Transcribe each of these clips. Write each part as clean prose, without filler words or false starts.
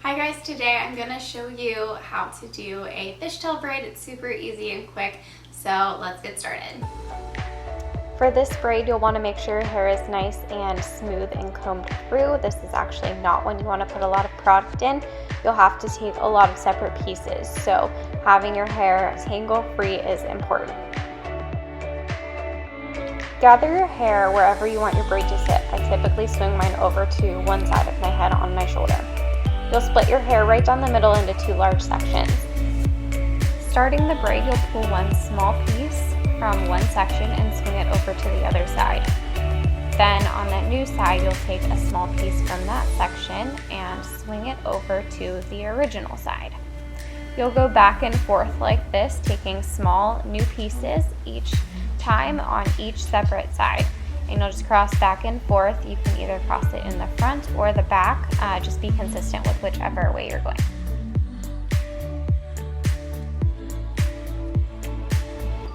Hi guys, today I'm going to show you how to do a fishtail braid. It's super easy and quick, so let's get started. For this braid, you'll want to make sure your hair is nice and smooth and combed through. This is actually not when you want to put a lot of product in. You'll have to take a lot of separate pieces, so having your hair tangle-free is important. Gather your hair wherever you want your braid to sit. I typically swing mine over to one side of my head on my shoulder. You'll split your hair right down the middle into two large sections. Starting the braid, you'll pull one small piece from one section and swing it over to the other side. Then on that new side, you'll take a small piece from that section and swing it over to the original side. You'll go back and forth like this, taking small new pieces each time on each separate side. And you'll just cross back and forth. You can either cross it in the front or the back. Just be consistent with whichever way you're going.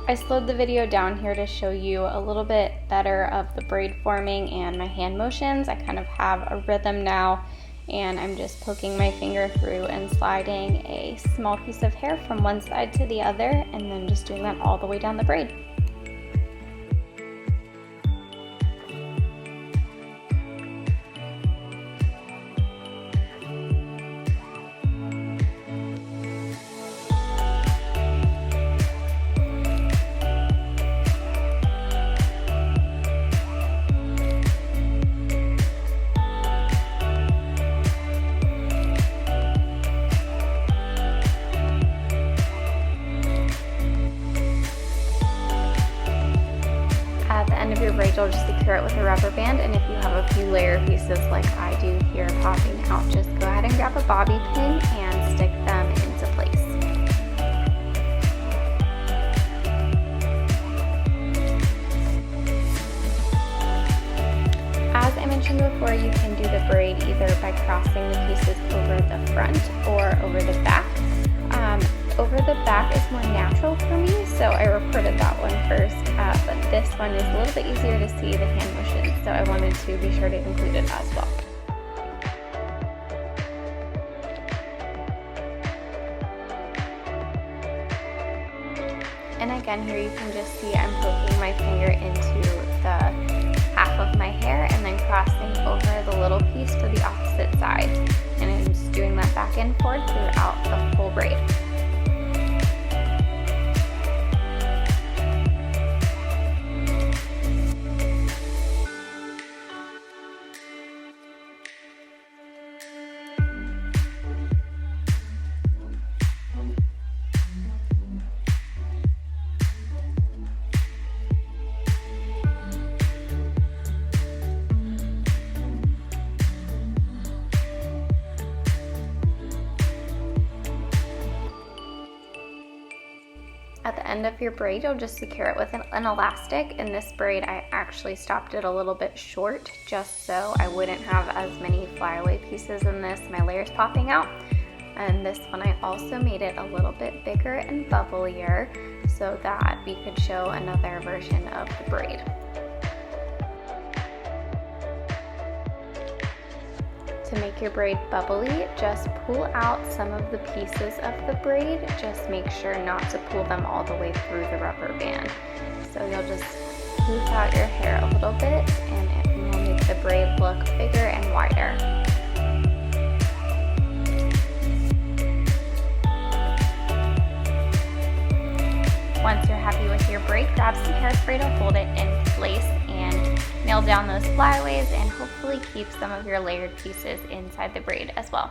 I slowed the video down here to show you a little bit better of the braid forming and my hand motions. I kind of have a rhythm now, and I'm just poking my finger through and sliding a small piece of hair from one side to the other, and then just doing that all the way down the braid. At the end of your braid, you'll just secure it with a rubber band, and if you have a few layer pieces like I do here popping out, just go ahead and grab a bobby pin and stick them into place. As I mentioned before, you can do the braid either by crossing the pieces over the front or over the back. Over the back is more natural for me, so I recorded that one first, but this one is a little bit easier to see the hand motions, so I wanted to be sure to include it as well. And again, here you can just see I'm poking my finger into the half of my hair and then crossing over the little piece to the opposite side, and I'm just doing that back and forth throughout the whole braid. At the end of your braid, you'll just secure it with an elastic. In this braid, I actually stopped it a little bit short just so I wouldn't have as many flyaway pieces in this, my layers popping out. And this one, I also made it a little bit bigger and bubblier so that we could show another version of the braid. To make your braid bubbly, just pull out some of the pieces of the braid. Just make sure not to pull them all the way through the rubber band. So you'll just poof out your hair a little bit, and it will make the braid look bigger and wider. Once you're happy with your braid, grab some hairspray to hold it in place and nail down those flyaways and hopefully keep some of your layered pieces inside the braid as well.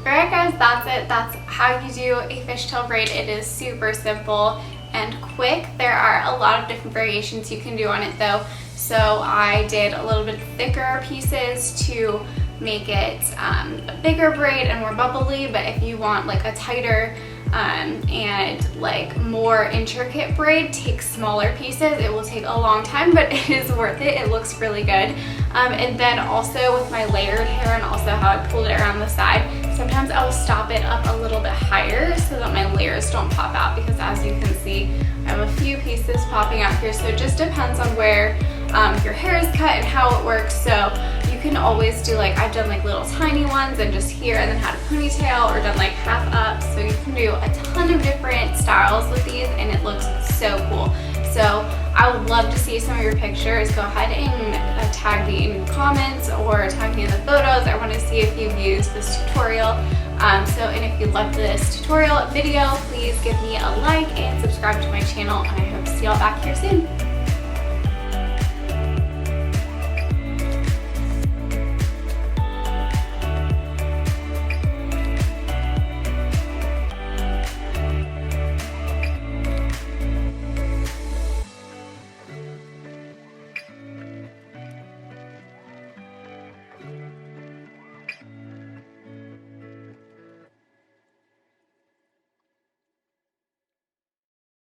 Alright guys, that's it. That's how you do a fishtail braid. It is super simple and quick. There are a lot of different variations you can do on it though. So I did a little bit thicker pieces to make it a bigger braid and more bubbly, but if you want like a tighter and like more intricate braid takes smaller pieces. It will take a long time, but it is worth it. It looks really good. And then also with my layered hair and also how I pulled it around the side, sometimes I will stop it up a little bit higher so that my layers don't pop out, because as you can see, I have a few pieces popping out here. So it just depends on where your hair is cut and how it works. So you can always do, like, I've done like little tiny ones and just here, and then had a ponytail, or done like half up. So you can do a ton of different styles with these, and it looks so cool. So I would love to see some of your pictures. Go ahead and tag me in the comments or tag me in the photos. I want to see if you've used this tutorial. And if you loved this tutorial video, please give me a like and subscribe to my channel, and I hope to see y'all back here soon.